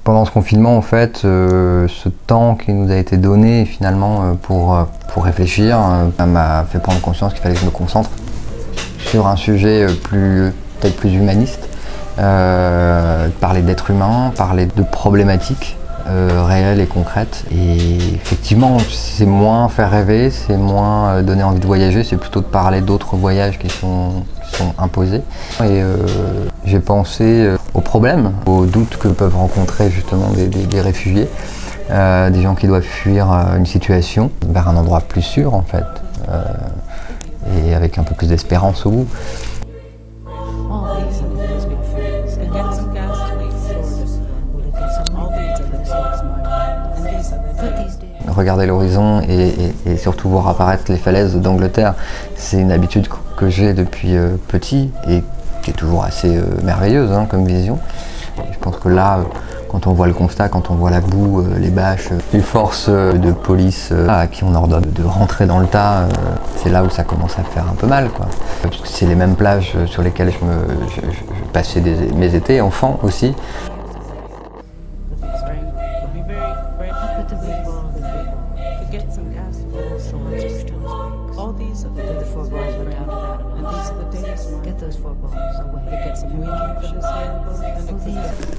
Pendant ce confinement, en fait, ce temps qui nous a été donné finalement pour réfléchir, m'a fait prendre conscience qu'il fallait que je me concentre sur un sujet peut-être plus humaniste, parler d'êtres humains, parler de problématiques réelles et concrètes. Et effectivement, c'est moins faire rêver, c'est moins donner envie de voyager, c'est plutôt de parler d'autres voyages qui sont imposés. Et j'ai pensé aux problèmes, aux doutes que peuvent rencontrer justement des réfugiés, des gens qui doivent fuir une situation vers un endroit plus sûr en fait, et avec un peu plus d'espérance au bout. Regarder l'horizon et surtout voir apparaître les falaises d'Angleterre, c'est une habitude que j'ai depuis petit et qui est toujours assez merveilleuse comme vision. Et je pense que là, quand on voit le constat, quand on voit la boue, les bâches, les forces de police à qui on ordonne de rentrer dans le tas, c'est là où ça commence à faire un peu mal, quoi. Parce que c'est les mêmes plages sur lesquelles je passais mes étés, enfants aussi.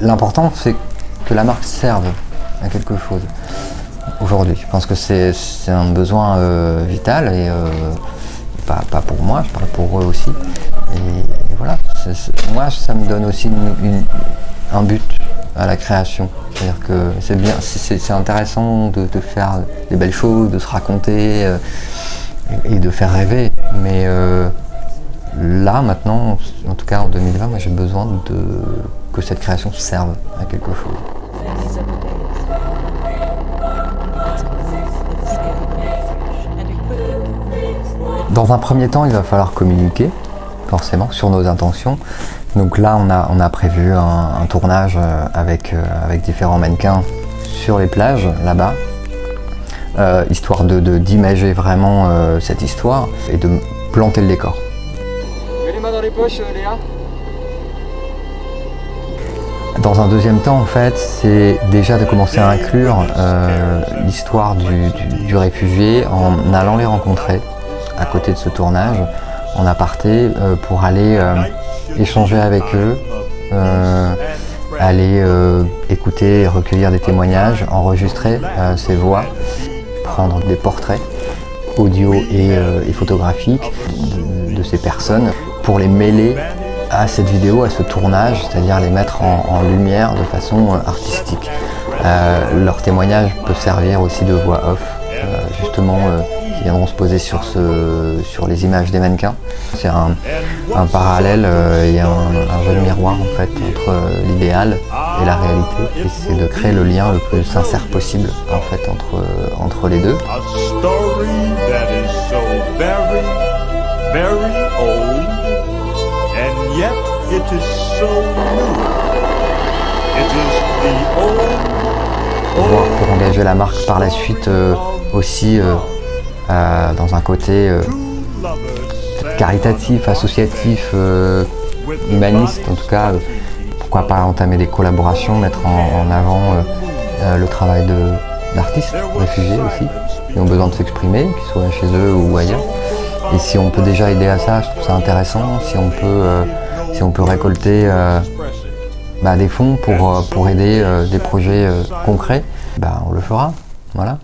L'important, c'est que la marque serve à quelque chose aujourd'hui. Je pense que c'est un besoin vital et pas pour moi, je parle pour eux aussi. Et voilà, moi ça me donne aussi un but à la création. C'est-à-dire que c'est bien, c'est intéressant de faire des belles choses, de se raconter et de faire rêver. Mais là, maintenant, en tout cas en 2020, moi j'ai besoin que cette création serve à quelque chose. Dans un premier temps, il va falloir communiquer, forcément, sur nos intentions. Donc là, on a prévu un tournage avec différents mannequins sur les plages, là-bas, histoire d'imager vraiment cette histoire et de planter le décor. Mets les mains dans les poches, Léa. Dans un deuxième temps, en fait, c'est déjà de commencer à inclure l'histoire du réfugié en allant les rencontrer à côté de ce tournage, en aparté, pour aller échanger avec eux, aller écouter et recueillir des témoignages, enregistrer ces voix, prendre des portraits audio et photographiques de ces personnes pour les mêler à cette vidéo, à ce tournage, c'est-à-dire les mettre en lumière de façon artistique. Leur témoignage peut servir aussi de voix off, justement, qui viendront se poser sur les images des mannequins. C'est un parallèle et un jeu de miroir en fait entre l'idéal et la réalité. Et c'est de créer le lien le plus sincère possible en fait entre les deux. And yet it is so new. It is the old. Pour engager la marque par la suite aussi dans un côté caritatif, associatif, humaniste en tout cas, pourquoi pas entamer des collaborations, mettre en avant le travail d'artistes réfugiés aussi, qui ont besoin de s'exprimer, qu'ils soient chez eux ou ailleurs. Et si on peut déjà aider à ça, je trouve ça intéressant. Si on peut récolter des fonds pour aider des projets concrets, on le fera. Voilà.